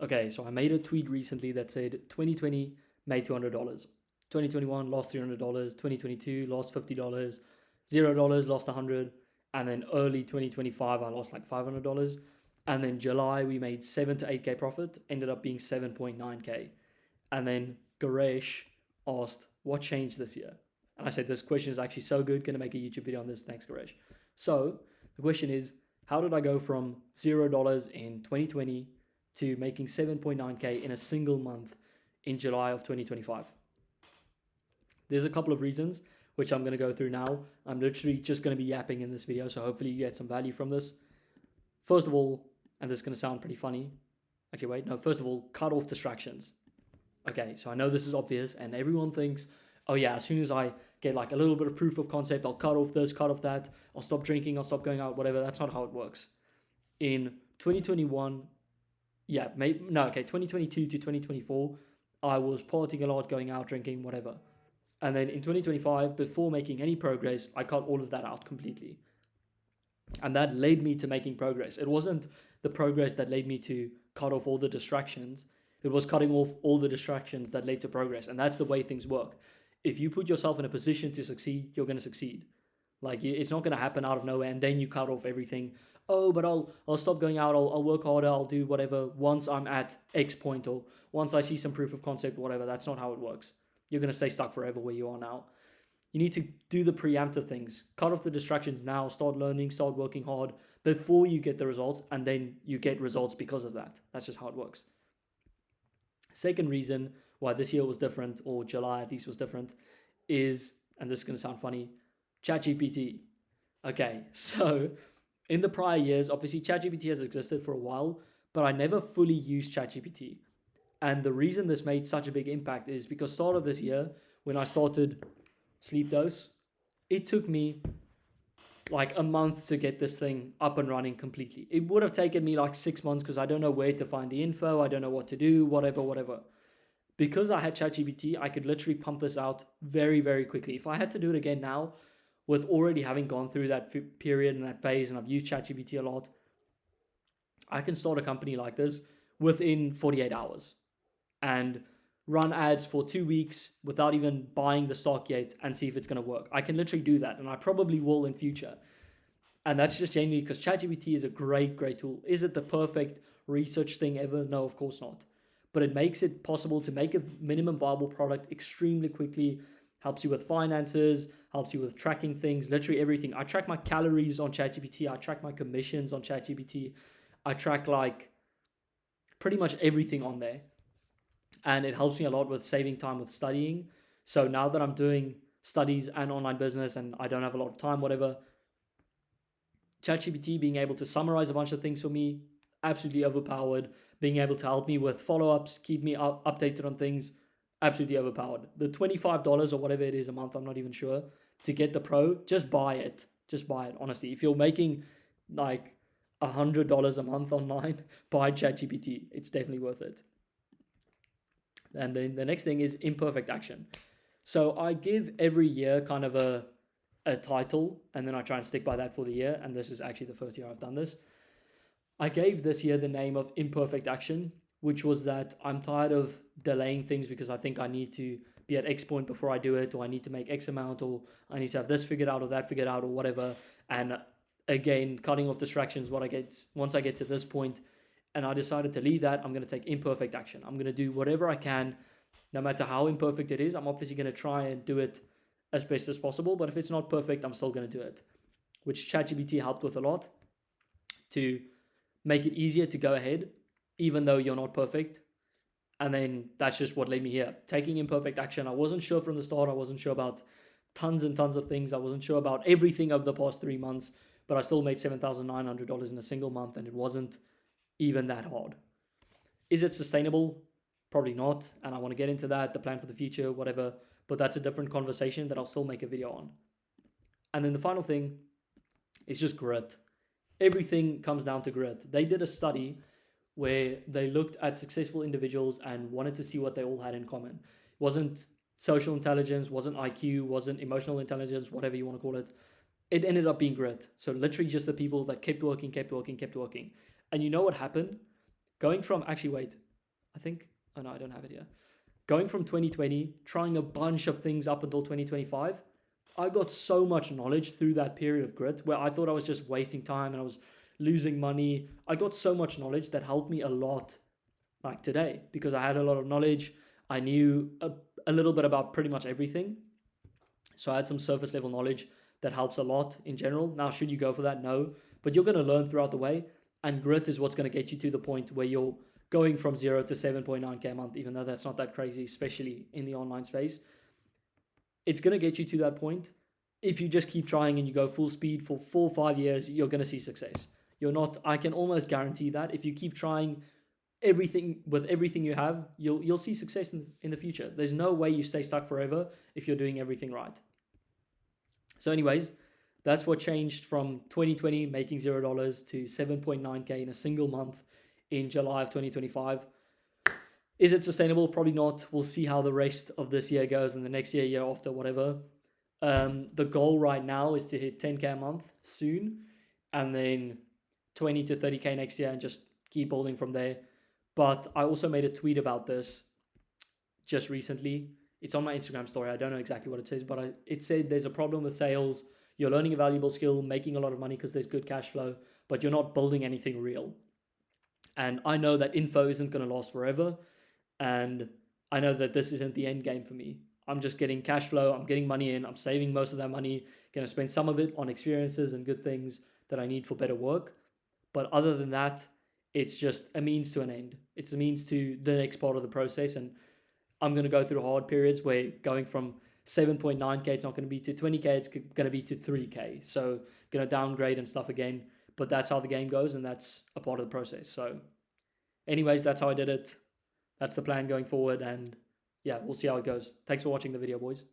Okay, so I made a tweet recently that said 2020 made $200. 2021 lost $300. 2022 lost $50. $0 lost 100. And then early 2025 I lost like $500. And then July we made 7 to 8k profit, ended up being 7.9k. And then Garesh asked, what changed this year? And I said, this question is actually so good, gonna make a YouTube video on this. Thanks, Garesh. So the question is, how did I go from $0 in 2020 to making 7.9k in a single month in July of 2025? There's a couple of reasons which I'm going to go through now. I'm literally just going to be yapping in this video, so hopefully you get some value from this. First of all, and this is going to sound pretty funny. Actually, wait, no, first of all, cut off distractions. Okay, so I know this is obvious, and everyone thinks, oh yeah, as soon as I get like a little bit of proof of concept, I'll cut off this, cut off that, I'll stop drinking, I'll stop going out, whatever. That's not how it works. In 2021, 2022 to 2024, I was partying a lot, going out, drinking, whatever. And then in 2025, before making any progress, I cut all of that out completely. And that led me to making progress. It wasn't the progress that led me to cut off all the distractions. It was cutting off all the distractions that led to progress. And that's the way things work. If you put yourself in a position to succeed, you're going to succeed. Like, it's not going to happen out of nowhere and then you cut off everything. Oh, but I'll stop going out, I'll work harder, I'll do whatever once I'm at X point, or once I see some proof of concept, whatever. That's not how it works. You're going to stay stuck forever where you are now. You need to do the preemptive things. Cut off the distractions now, start learning, start working hard before you get the results, and then you get results because of that. That's just how it works. Second reason why this year was different, or July at least was different, is, and this is going to sound funny, ChatGPT. Okay, so in the prior years, obviously ChatGPT has existed for a while, but I never fully used ChatGPT. And the reason this made such a big impact is because start of this year, when I started Sleep Dose, it took me like a month to get this thing up and running completely. It would have taken me like 6 months because I don't know where to find the info, I don't know what to do, whatever. Because I had ChatGPT, I could literally pump this out very, very quickly. If I had to do it again now, with already having gone through that period and that phase, and I've used ChatGPT a lot, I can start a company like this within 48 hours and run ads for 2 weeks without even buying the stock yet and see if it's going to work. I can literally do that, and I probably will in future. And that's just genuinely because ChatGPT is a great tool. Is it the perfect research thing ever? No, of course not. But it makes it possible to make a minimum viable product extremely quickly, helps you with finances, helps you with tracking things, literally everything. I track my calories on ChatGPT. I track my commissions on ChatGPT. I track like pretty much everything on there. And it helps me a lot with saving time with studying. So now that I'm doing studies and online business and I don't have a lot of time, whatever, ChatGPT being able to summarize a bunch of things for me, absolutely overpowered. Being able to help me with follow-ups, keep me updated on things, absolutely overpowered. The $25 or whatever it is a month, I'm not even sure, to get the Pro, just buy it. Just buy it, honestly. If you're making like $100 a month online, buy ChatGPT. It's definitely worth it. And then the next thing is imperfect action. So I give every year kind of a title, and then I try and stick by that for the year. And this is actually the first year I've done this. I gave this year the name of imperfect action, which was that I'm tired of delaying things because I think I need to be at X point before I do it, or I need to make X amount, or I need to have this figured out or that figured out or whatever. And again, cutting off distractions. Once I get to this point, and I decided to leave that, I'm going to take imperfect action. I'm going to do whatever I can, no matter how imperfect it is. I'm obviously going to try and do it as best as possible, but if it's not perfect, I'm still going to do it, which ChatGPT helped with a lot to make it easier to go ahead, even though you're not perfect. And then that's just what led me here. Taking imperfect action. I wasn't sure from the start. I wasn't sure about tons and tons of things. I wasn't sure about everything over the past 3 months, but I still made $7,900 in a single month, and it wasn't even that hard. Is it sustainable? Probably not. And I want to get into that, the plan for the future, whatever. But that's a different conversation that I'll still make a video on. And then the final thing is just grit. Everything comes down to grit. They did a study where they looked at successful individuals and wanted to see what they all had in common. It wasn't social intelligence, wasn't IQ, wasn't emotional intelligence, whatever you want to call it. It ended up being grit. So literally just the people that kept working. And you know what happened? Going from, actually wait, I think. Oh no, I don't have it here. Going from 2020, trying a bunch of things up until 2025, I got so much knowledge through that period of grit where I thought I was just wasting time and I was losing money. I got so much knowledge that helped me a lot, like today, because I had a lot of knowledge. I knew a little bit about pretty much everything. So I had some surface level knowledge that helps a lot in general. Now, should you go for that? No. But you're going to learn throughout the way. And grit is what's going to get you to the point where you're going from 0 to 7.9K a month, even though that's not that crazy, especially in the online space. It's going to get you to that point. If you just keep trying and you go full speed for 4 or 5 years, you're going to see success. You're not, I can almost guarantee that if you keep trying everything with everything you have, you'll see success in the future. There's no way you stay stuck forever if you're doing everything right. So anyways, that's what changed from 2020 making $0 to 7.9K in a single month in July of 2025. Is it sustainable? Probably not. We'll see how the rest of this year goes and the next year after, whatever. The goal right now is to hit 10K a month soon and then 20 to 30K next year and just keep building from there. But I also made a tweet about this just recently. It's on my Instagram story. I don't know exactly what it says, but it said there's a problem with sales. You're learning a valuable skill, making a lot of money because there's good cash flow, but you're not building anything real. And I know that info isn't going to last forever. And I know that this isn't the end game for me. I'm just getting cash flow. I'm getting money in. I'm saving most of that money. Going to spend some of it on experiences and good things that I need for better work. But other than that, it's just a means to an end. It's a means to the next part of the process. And I'm going to go through hard periods where going from 7.9K, it's not going to be to 20K, it's going to be to 3K. So going to downgrade and stuff again. But that's how the game goes and that's a part of the process. So anyways, that's how I did it. That's the plan going forward. And yeah, we'll see how it goes. Thanks for watching the video, boys.